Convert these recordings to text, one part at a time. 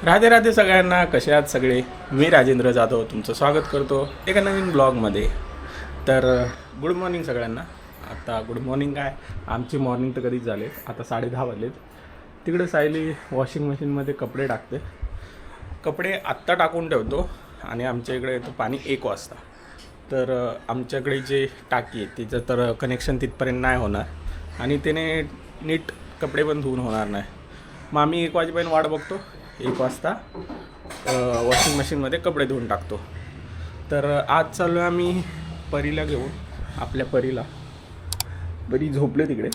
राधे राधे सगळ्यांना, कसे आहात सगळे. मी राजेंद्र जाधव तुमचं स्वागत करतो एका नवीन ब्लॉगमध्ये. तर गुड मॉर्निंग सगळ्यांना. आता गुड मॉर्निंग काय, आमची मॉर्निंग तर कधीच झाले. आता 10:30 वाजलेत. तिकडे सायली वॉशिंग मशीनमध्ये कपडे टाकते. कपडे आत्ता टाकून ठेवतो आणि आमच्या इकडे येतं पाणी 1 वाजता. तर आमच्याकडे जे टाकी आहे तिचं तर कनेक्शन तिथपर्यंत नाही होणार आणि त्याने नीट कपडे पण धुवून होणार नाही. मग आम्ही 1 वाजेपर्यंत वाट बघतो. 1 वाजता वॉशिंग मशीनमध्ये कपडे धुवून टाकतो. तर आज चाललो आहे आम्ही परीला घेऊन. आपल्या परीला, परी झोपले तिकडे,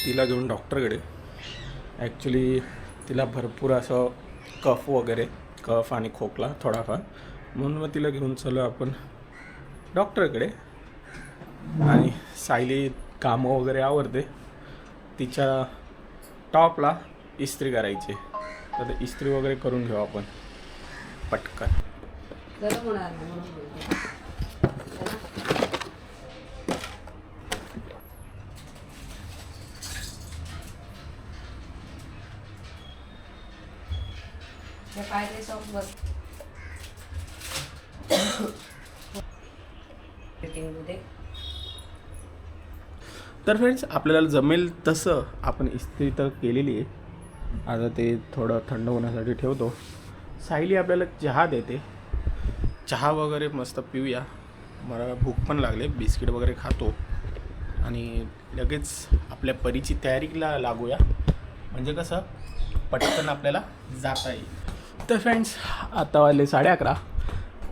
तिला घेऊन डॉक्टरकडे. ॲक्च्युली तिला भरपूर असं कफ आणि खोकला थोडाफार, म्हणून मग तिला घेऊन चाललो आपण डॉक्टरकडे. आणि सायली कामं वगैरे आवरते. तिच्या टॉपला इस्त्री करायची, तर इस्त्री वगैरे करून घेऊ आपण पटकन. गरम होणार नाही म्हणून बोलते. हे काय ते सॉफ्ट बस मीटिंगमध्ये. तर फ्रेंड्स, आपल्याला जमेल तसं आपण इस्त्री तर केलेली आहे. आता ते थोडं थंड होण्यासाठी ठेवतो. सायली आपल्याला चहा देते. चहा वगैरे मस्त पिऊया. मला भूक पण लागले, बिस्किट वगैरे खातो आणि लगेच आपल्या परीची तयारीला लागूया. म्हणजे कसं पटकन आपल्याला जाता येईल. तर फ्रेंड्स, आता वाजले 11:30.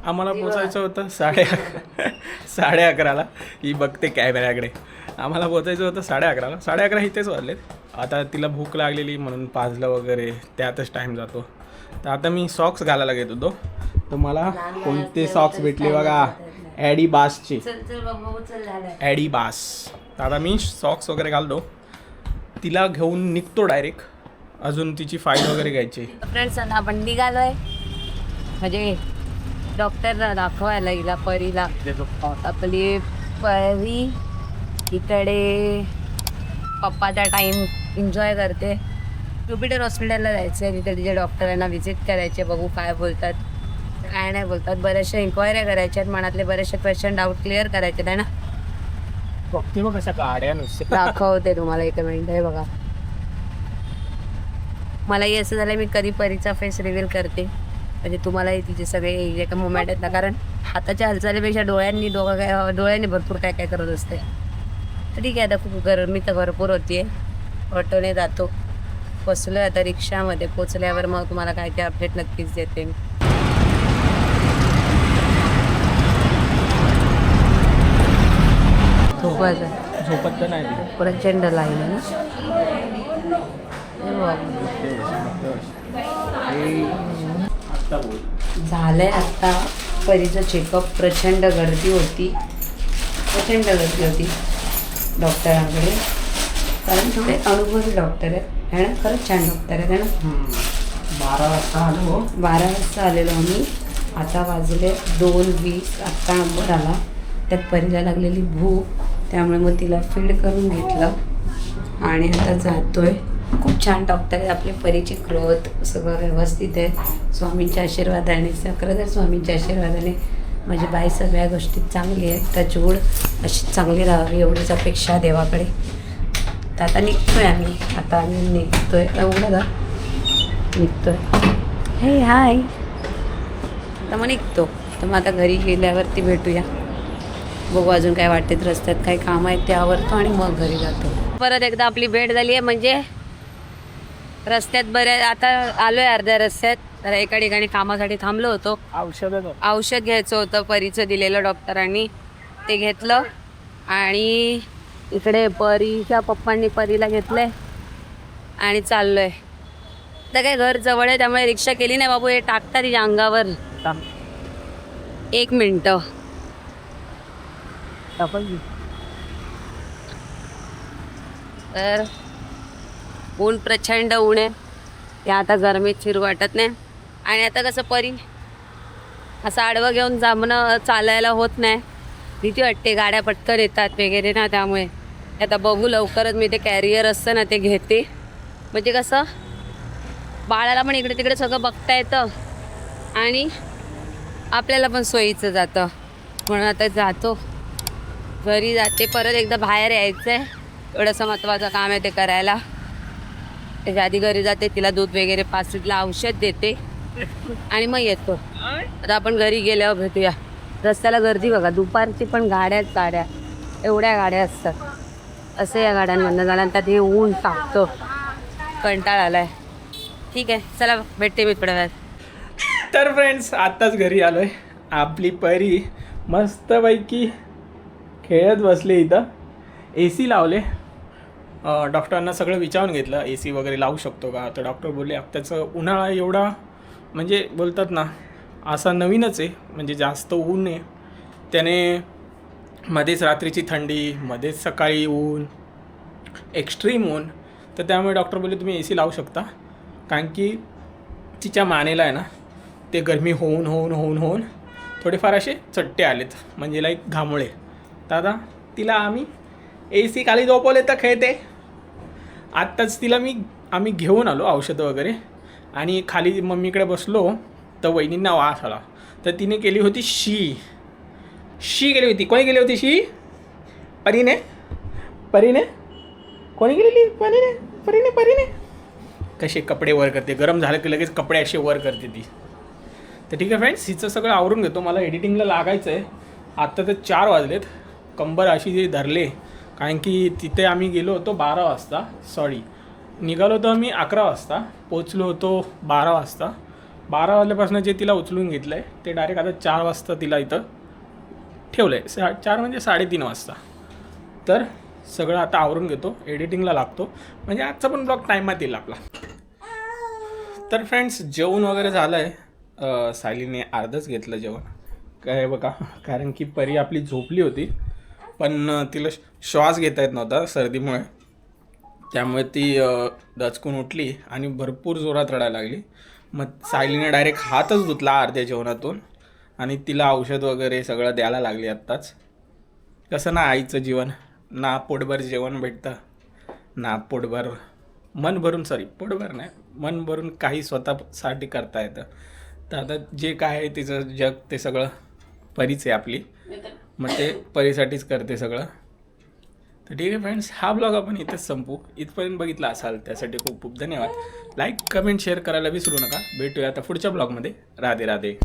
आम्हाला पोचायचं होतं 11:30ला. ही बघते कॅमेऱ्याकडे. आम्हाला पोचायचं होतं 11:30ला. 11:30 इथेच वाजलेत. आता तिला भूक लागलेली म्हणून पाजलं वगैरे, त्यातच टाईम जातो. तर आता मी सॉक्स घालायला घेत होतो. तर मला कोणते सॉक्स भेटले बघा, ॲडिबासचे. ॲडिबास. तर आता मी सॉक्स वगैरे घालतो, तिला घेऊन निघतो डायरेक्ट. अजून तिची फाईल वगैरे घ्यायची. फ्रेंड्स, आपण निघालोय म्हणजे डॉक्टर दाखवायला हिला परीला. आपली परी इकडे पप्पाचा टाईम एन्जॉय करते. ज्युपिटर हॉस्पिटलला जायचं आहे, तिथे तिच्या डॉक्टरांना व्हिजिट करायचे. बघू काय बोलतात काय नाही बोलतात. बऱ्याचशा इन्क्वायऱ्या करायच्या आहेत, मनातले बरेचसे क्वेश्चन डाऊट क्लिअर करायचे आहे ना. बघते मग कशा गाड्या नुसत्या. दाखवते तुम्हाला 1 मिनिट. हे बघा, मलाही असं झालं मी कधी परीचा फेस रिव्हील करते म्हणजे तुम्हालाही तिचे सगळे एका मुवमेंट आहेत ना. कारण हाताच्या हालचालीपेक्षा डोळ्यांनी भरपूर काय काय करत असते. तर ठीक आहे, आता खूप गरमी तर भरपूर होती आहे. ऑटोने जातो. बसलो आता रिक्षामध्ये. पोचल्यावर मग तुम्हाला काय काय अपडेट नक्कीच देते. झोपत तर नाही. प्रचंड लाईन आहे ना. झालंय आता परीचं चेकअप. प्रचंड गर्दी होती डॉक्टरांकडे. कारण थोडे अनुभवी डॉक्टर आहेत है ना. खरंच छान डॉक्टर आहेत है ना. 12 वाजता आलेलो आम्ही. आता वाजले 2:20. आत्ता नंबर आला. त्यात परीला लागलेली भूक, त्यामुळे मग तिला फीड करून घेतलं आणि आता जातोय. खूप छान डॉक्टर आहे आपले. परीची ग्रोथ सगळं व्यवस्थित आहे स्वामींच्या आशीर्वादाने. खरं तर स्वामींच्या आशीर्वादाने माझी बाई सगळ्या गोष्टीत चांगली आहे. टचवूड अशी चांगली राहावी एवढीच अपेक्षा देवाकडे. तर आता निघतोय आम्ही. आता आम्ही निघतोय. एवढं निघतोय. हे हाय. आता मग निघतो. तर मग आता घरी गेल्यावरती भेटूया. बघू अजून काय वाटते रस्त्यात काही काम आहेत ते आवरतो आणि मग घरी जातो. परत एकदा आपली भेट झाली आहे. म्हणजे रस्त्यात आता आलोय अर्ध्या रस्त्यात. तर एका ठिकाणी कामासाठी थांबलो होतो. औषध घ्यायचं होतं परीचं दिलेलं डॉक्टरांनी, ते घेतलं. आणि इकडे परीच्या पप्पांनी परीला घेतलंय आणि चाललोय. तर काय घर जवळ आहे त्यामुळे रिक्षा केली नाही. बाबू हे टाकतात तिच्या अंगावर. 1 मिनटं. तर ऊन प्रचंड ऊन आहे. ते आता गरमीत फिरू वाटत नाही. आणि आता कसं परी असं आडवं घेऊन जमणं चालायला होत नाही. भीती वाटते, गाड्या पटकन येतात वगैरे ना. त्यामुळे आता बघू लवकरच मी ते कॅरियर असतं ना ते घेते. म्हणजे कसं बाळाला पण इकडे तिकडे सगळं बघता येतं आणि आपल्याला पण सोयीचं जातं. म्हणून आता जातो, घरी जाते, परत एकदा बाहेर यायचं आहे. एवढंसं महत्त्वाचं काम आहे ते करायला. त्याच्या आधी घरी जाते, तिला दूध वगैरे पाचला औषध देते आणि मग येतो. आता आपण घरी गेल्यावर भेटूया. रस्त्याला गर्दी बघा, दुपारची पण गाड्या एवढ्या गाड्या असतात. असं या गाड्यांमधनं झाल्यानंतर हे ऊन टाकतं, कंटाळा आलाय. ठीक आहे, चला भेटते मी थोड्या वेळात. तर फ्रेंड्स आत्ताच घरी आलो आहे. आपली परी मस्तपैकी खेळत बसले इथं. AC लावले. डॉक्टरांना सगळं विचारून घेतलं AC वगैरे लावू शकतो का. तर डॉक्टर बोलले आत्ताचं उन्हाळा एवढा म्हणजे बोलतात ना असा नवीनच आहे, म्हणजे जास्त ऊन आहे. त्याने मध्येच रात्रीची थंडी, मध्येच सकाळी ऊन, एक्स्ट्रीम ऊन. तर त्यामुळे डॉक्टर बोलले तुम्ही AC लावू शकता. कारण की तिच्या मानेला आहे ना ते गरमी होऊन थोडेफार असे चट्टे आलेत, म्हणजे लाईक घामोळे. तर आता तिला आम्ही AC खाली झोपवले तर खेळते. आत्ताच तिला आम्ही घेऊन आलो औषधं वगैरे आणि खाली मम्मीकडे बसलो तर वहिनींना वास आला. तर तिने केली होती शी केली होती. कोणी केली होती शी? परीने कोणी केलेली? परीने. कसे कपडे वर करते, गरम झालं की लगेच कपडे असे वर करते ती. तर ठीक आहे फ्रेंड्स, हिचं सगळं आवरून घेतो, मला एडिटिंगला लागायचं आहे. आत्ता तर 4 वाजलेत. कंबर अशी जे धरले, कारण की तिथे आम्ही गेलो होतो 12 वाजता. निघालो होतो आम्ही 11 वाजता, पोचलो होतो 12 वाजता. 12 वाजल्यापासून जे तिला उचलून घेतलं आहे ते डायरेक्ट आता 4 वाजता तिला इथं ठेवलं आहे. 4 म्हणजे 3:30 वाजता. तर सगळं आता आवरून घेतो, एडिटिंगला लागतो, म्हणजे आजचा पण ब्लॉग टाईमात येईल आपला. तर फ्रेंड्स जेवण वगैरे झालं आहे. सायलीने अर्धच घेतलं जेवण, काय बघा, कारण की परी आपली झोपली होती पण तिला श्वास घेता येत नव्हता सर्दीमुळे. त्यामुळे ती दचकून उठली आणि भरपूर जोरात रडायला लागली. मग सायलीने डायरेक्ट हातच धुतला अर्ध्या जेवणातून आणि तिला औषध वगैरे सगळं द्यायला लागली आत्ताच. कसं ना आईचं जीवन, ना पोटभर जेवण भेटतं, ना पोटभर पोटभर नाही, मन भरून काही स्वतःसाठी करता येतं. तर आता जे काय आहे तिचं जग ते सगळं परीच आहे आपली, मग ते परीसाठीच करते सगळं. तर ठीक आहे फ्रेंड्स, हा ब्लॉग आपण इथेच संपू. इथपर्यंत बघितला असाल त्यासाठी खूप खूप धन्यवाद. लाईक, कमेंट, शेअर करायला विसरू नका. भेटूया आता पुढच्या ब्लॉगमध्ये. राधे राधे.